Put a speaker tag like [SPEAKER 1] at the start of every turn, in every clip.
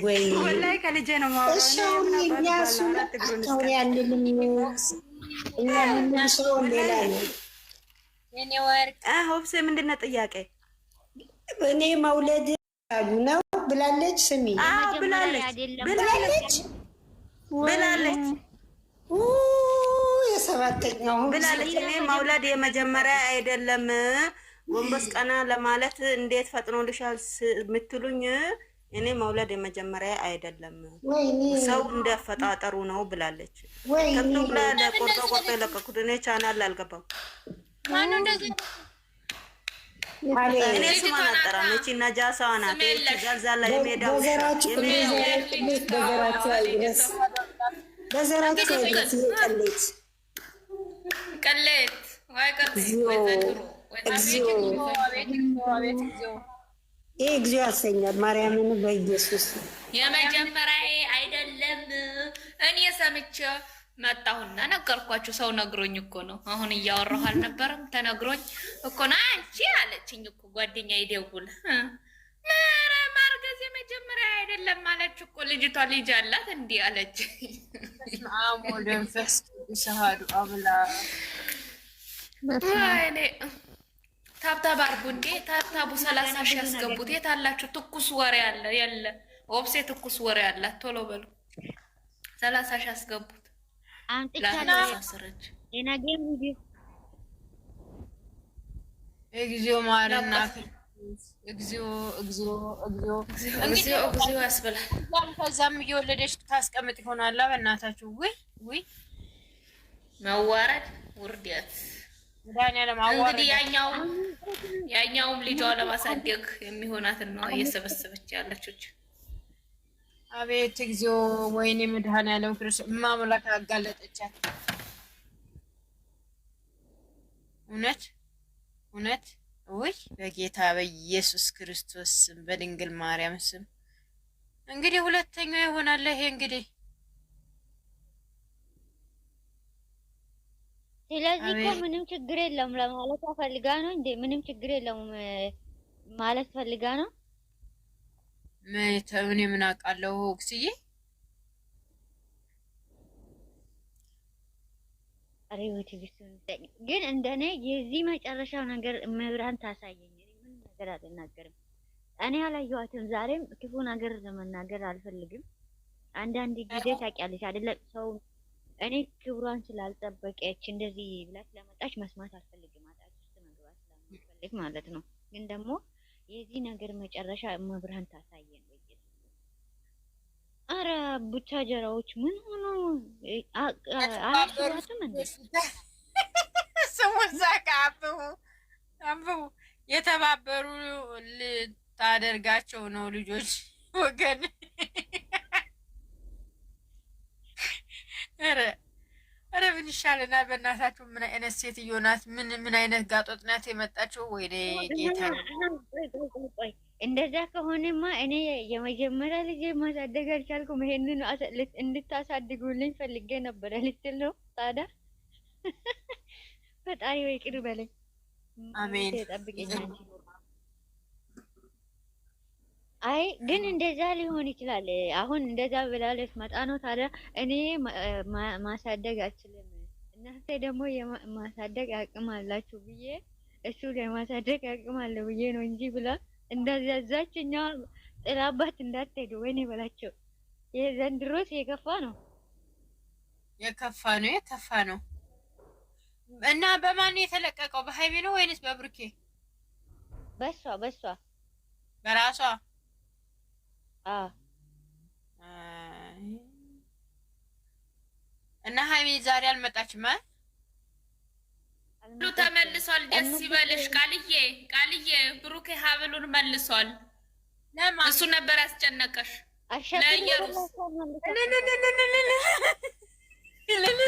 [SPEAKER 1] ወይ
[SPEAKER 2] ወላሂ ከልጄ ነው ማውራው።
[SPEAKER 1] እሷውን የሚያሱ አሁን ያንንም እኛ የምንሰው ሌላ ነው።
[SPEAKER 3] የኔ ወርቅ
[SPEAKER 2] ሆብሴ ምንድን ነው ጥያቄ?
[SPEAKER 1] እኔ መውለድ አሉ ነው ብላለች። ስሚ
[SPEAKER 2] ብላለች
[SPEAKER 1] የሰባተኛው
[SPEAKER 2] ብላለች። እኔ መውለድ የመጀመሪያ አይደለም። ጎንበስ ቀና ለማለት እንዴት ፈጥኖልሻል የምትሉኝ? እኔ መውለድ የመጀመሪያ አይደለም፣ ሰው እንደፈጣጠሩ ነው ብላለች። ቲክቶክ ላይ ለቆርጦ የለቀኩት እኔ ቻናል አልገባም።
[SPEAKER 3] ማነው እንደዚህ?
[SPEAKER 2] እኔ ስሟን አልጠራም። እቺ ነጃሳ ናት። እቺ ጋዛ ላይ ሜዳው
[SPEAKER 1] በዘራቸው
[SPEAKER 3] ቀሌት ወይ
[SPEAKER 1] ይሄ እግዚኦ ያሰኛል። ማርያምን በኢየሱስ
[SPEAKER 3] የመጀመሪያ አይደለም። እኔ ሰምቼ መጣሁና ነገርኳችሁ። ሰው ነግሮኝ እኮ ነው። አሁን እያወራሁ አልነበረም? ተነግሮኝ እኮ ነው። አንቺ አለችኝ እኮ ጓደኛዬ ደውላ ማርገዝ የመጀመሪያ አይደለም አለች እኮ ልጅቷ። ልጅ አላት እንዲህ አለች።
[SPEAKER 4] መንፈስ ቅዱስ አሐዱ አምላክ።
[SPEAKER 3] ወይኔ ታብታብ አድርጉ እንዴ! ታብታቡ 30 ሺህ ያስገቡት። የት አላችሁ? ትኩስ ወሬ አለ የለ ኦብሴ ትኩስ ወሬ አላት። ቶሎ በሉ 30 ሺህ ያስገቡት። ላሳሰረች
[SPEAKER 5] የናገም ቪዲዮ
[SPEAKER 4] እግዚኦ ማረና እግዚኦ እግዚኦ እግዚኦ
[SPEAKER 3] እግዚኦ ያስብላል።
[SPEAKER 4] ከዛም እየወለደች ታስቀምጥ ይሆናል። በእናታችሁ ወይ
[SPEAKER 3] መዋረድ ውርደት። እንግዲህ ያኛውም ልጇ ለማሳደግ የሚሆናትን ነው እየሰበሰበች ያለችው።
[SPEAKER 4] አቤት እግዚኦ! ወይኔ መድኃኒዓለም ክርስቶስ ማምላክ አጋለጠቻት። እውነት ወይ በጌታ በኢየሱስ ክርስቶስ ስም በድንግል ማርያም ስም እንግዲህ ሁለተኛው ይሆናል። ይሄ እንግዲህ
[SPEAKER 5] ስለዚህ እኮ ምንም ችግር የለም ለማለት ፈልጋ ነው እንዴ? ምንም ችግር የለም ማለት ፈልጋ ነው።
[SPEAKER 4] እኔ ምን አውቃለሁ ኦክስዬ።
[SPEAKER 5] ግን እንደኔ የዚህ መጨረሻው ነገር መብራን ታሳየኝ። ምን ነገር አልናገርም። እኔ አላየኋትም። ዛሬም ክፉ ነገር ለመናገር አልፈልግም። አንዳንድ ጊዜ ታውቂያለሽ አይደለም ሰው እኔ ክብሯን ስላልጠበቀች እንደዚህ ብላ ስለመጣች መስማት አልፈልግም። አጣጭ ውስጥ መግባት ስለማልፈልግ ማለት ነው። ግን ደግሞ የዚህ ነገር መጨረሻ መብራን ታሳየን በየት። አረ ቡታጀራዎች ምን ሆኖ አያስባትም እንዴ?
[SPEAKER 4] ስሙን ዛካ አብቡ የተባበሩ ልታደርጋቸው ነው ልጆች ወገን። ኧረ ምን ይሻለናል? በእናታችሁ ምን አይነት ሴትዮ ናት? ምን አይነት ጋጦጥ ናት የመጣችው? ወይኔ ጌታ!
[SPEAKER 5] እንደዛ ከሆነማ እኔ የመጀመሪያ ልጅ ማሳደግ አልቻልኩም። ይሄንን እንድታሳድጉልኝ ፈልጌ ነበረ ልትል ነው ታዲያ። ፈጣሪ ወይ ቅር በለኝ።
[SPEAKER 4] አሜን።
[SPEAKER 5] አይ ግን እንደዛ ሊሆን ይችላል። አሁን እንደዛ ብላለች መጣ ነው ታዲያ። እኔ ማሳደግ አልችልም፣ እናንተ ደግሞ የማሳደግ አቅም አላችሁ ብዬ እሱ ለማሳደግ አቅም አለው ብዬ ነው እንጂ ብላ እንደዚያ እዛችኛ ጥላባት እንዳትሄዱ። ወይኔ በላቸው። የዘንድሮስ የከፋ ነው
[SPEAKER 4] የከፋ ነው። እና በማን የተለቀቀው? በሃይሜ ነው ወይንስ በብሩኬ?
[SPEAKER 5] በሷ
[SPEAKER 4] በራሷ እና ሃይሜ ዛሬ አልመጣችም።
[SPEAKER 3] ሁሉ ተመልሷል። ደስ ይበልሽ ቃልዬ ብሩኬ ሀብሉን መልሷል። እሱ ነበር ያስጨነቀሽ ለኢየሩስ።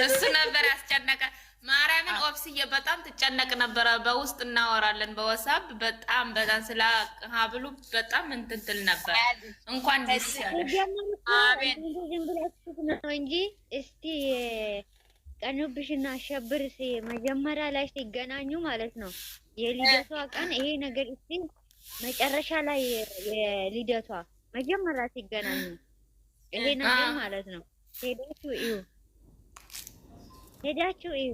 [SPEAKER 3] እሱ ነበር ያስጨነቀ። ማርያምን ኦብስዬ በጣም ትጨነቅ ነበረ። በውስጥ እናወራለን በወሳብ በጣም ስለ ሀብሉ በጣም እንትን ትል ነበር። እንኳን ደስ ያለሽ።
[SPEAKER 4] አሜን
[SPEAKER 5] እንጂ እስቲ ቀኑብሽና አሸብር መጀመሪያ ላይ ሲገናኙ ማለት ነው የልደቷ ቀን ይሄ ነገር እስቲ መጨረሻ ላይ የልደቷ መጀመሪያ ሲገናኙ ይሄ ነገር ማለት ነው። ሄዳችሁ እዩ።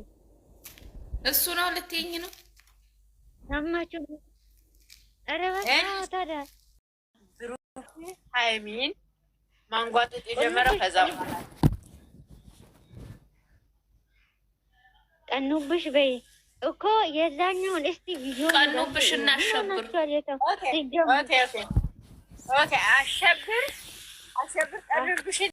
[SPEAKER 3] እሱ ነው ልትይኝ ነው?
[SPEAKER 5] ሰማችሁ? ኧረ በቃ ታዲያ
[SPEAKER 4] ሃይሚን ማንጓጠጥ የጀመረው ከዛ
[SPEAKER 5] ቀኑብሽ በይ እኮ የዛኛውን እስቲ ቪዲዮ
[SPEAKER 3] ቀኑብሽ እና አሸብር
[SPEAKER 4] ኦኬ አሸብር ቀኑብሽን